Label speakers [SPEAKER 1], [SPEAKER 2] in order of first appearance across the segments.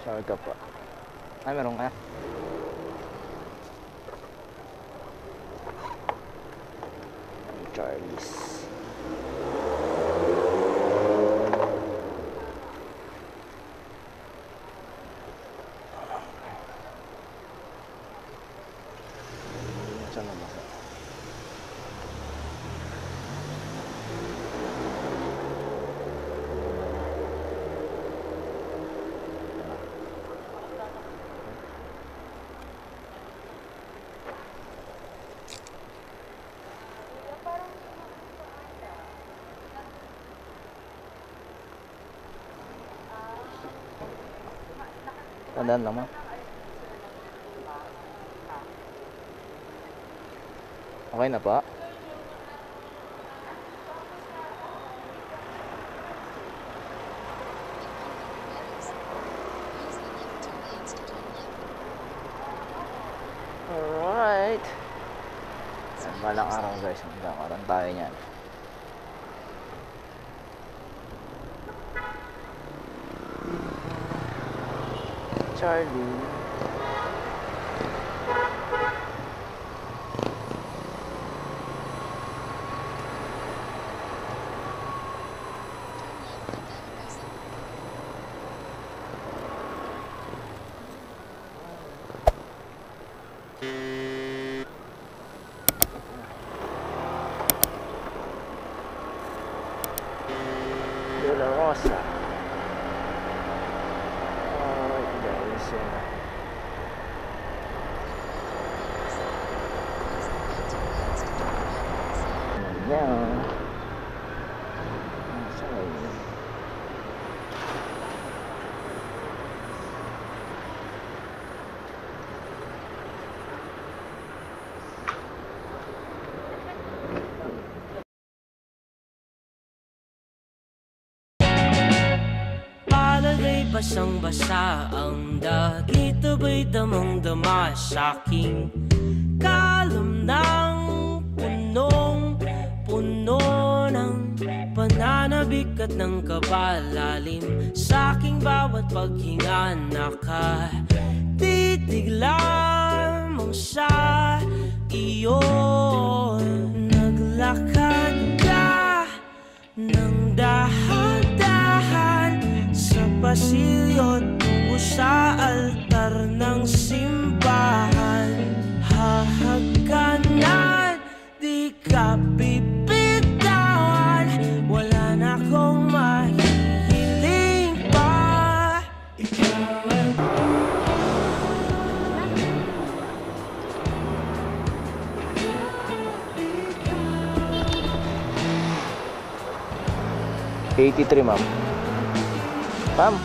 [SPEAKER 1] Shower ka pa. Ay, meron ka. Charlie's. Saan naman sa? Tandaan lang, ma'am. Okay na pa? Alright. Balang araw guys, magkakaroon tayo niyan. Charlie. De La Rosa. Alright guys. Now,
[SPEAKER 2] Palagay basang-basa ang dagit, aba'y damang-dama sa'king kalam ng punong-puno ng pananabik at ng kabalalim. Sa'king bawat paghinga nakatitig lamang sa iyo. Naglakad ka ng dahan-dahan sa pasilyo tungo sa altar ng simbahan. Hahagkanan, di ka bibitawan, wala na akong mahihiling pa. Ikaw ang
[SPEAKER 1] 83, ma'am. Ma'am,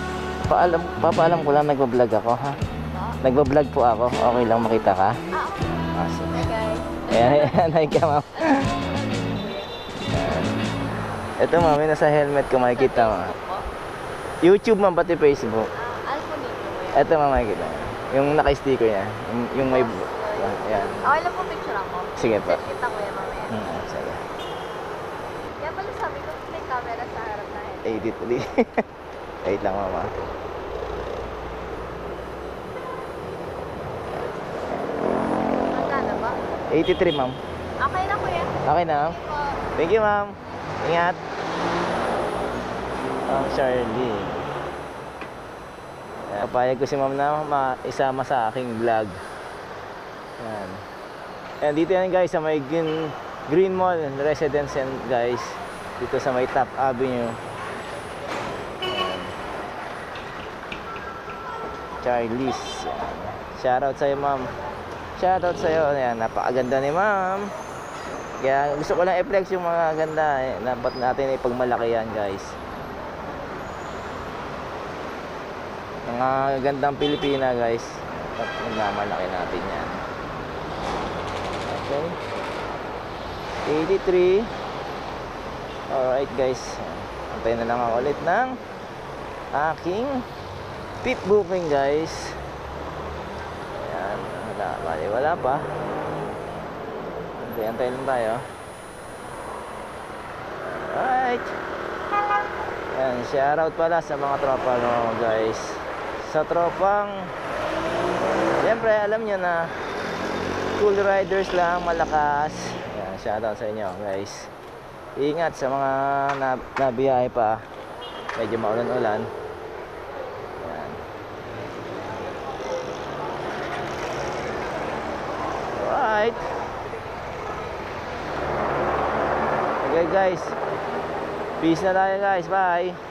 [SPEAKER 1] papaalam ko lang, nagbablog ako, ha? Nagbablog po ako. Okay lang makita ka? Ah, sige.
[SPEAKER 3] Hi guys.
[SPEAKER 1] Ayan, hi ka, ma'am. Ito, ma'am, yung nasa helmet ko makikita, ma'am. YouTube, ma'am, pati Facebook.
[SPEAKER 3] Ano po dito mo yan?
[SPEAKER 1] Ito, ma'am, makikita. Yung naka-sticker niya. Yung may... Ayan.
[SPEAKER 3] Okay lang po picture ako.
[SPEAKER 1] Sige pa.
[SPEAKER 3] Kita ko yan mamaya.
[SPEAKER 1] Sige.
[SPEAKER 3] Kaya pala sabi ko, may camera sa harap na yan.
[SPEAKER 1] 83. Wait lang, mama.
[SPEAKER 3] Magkano ba?
[SPEAKER 1] 83, ma'am.
[SPEAKER 3] Okay na kuya.
[SPEAKER 1] Okay na, ma'am.
[SPEAKER 3] Po.
[SPEAKER 1] Thank you, ma'am. Ingat. Ma'am Charlie. Papayag ko si ma'am na isama sa aking vlog. Yan. And dito yan guys sa may Green Mall Residence yan guys. Dito sa may Top Avenue. Yan. Charlie's. Yan. Shoutout sa'yo, ma'am. Shoutout sa'yo. Yan. Napakaganda ni ma'am. Kaya gusto ko lang i-flex yung mga ganda. Dapat natin ipagmalaki yan guys. Mga gandang Pilipina guys. Dapat nagmamalaki natin yan. Okay. 83. Alright guys. Antayin na lang ako ulit ng aking tip booking guys. Ayan. Wala pa. Antayin lang tayo. Alright. Ayan. Shoutout pala sa mga tropa no guys. sa tropang, siyempre alam nyo na cool riders lang, malakas. Yan, shoutout sa inyo guys. Ingat sa mga nabiyahe pa, medyo maulan-ulan. Yan. Alright. Okay guys, peace na tayo guys, bye.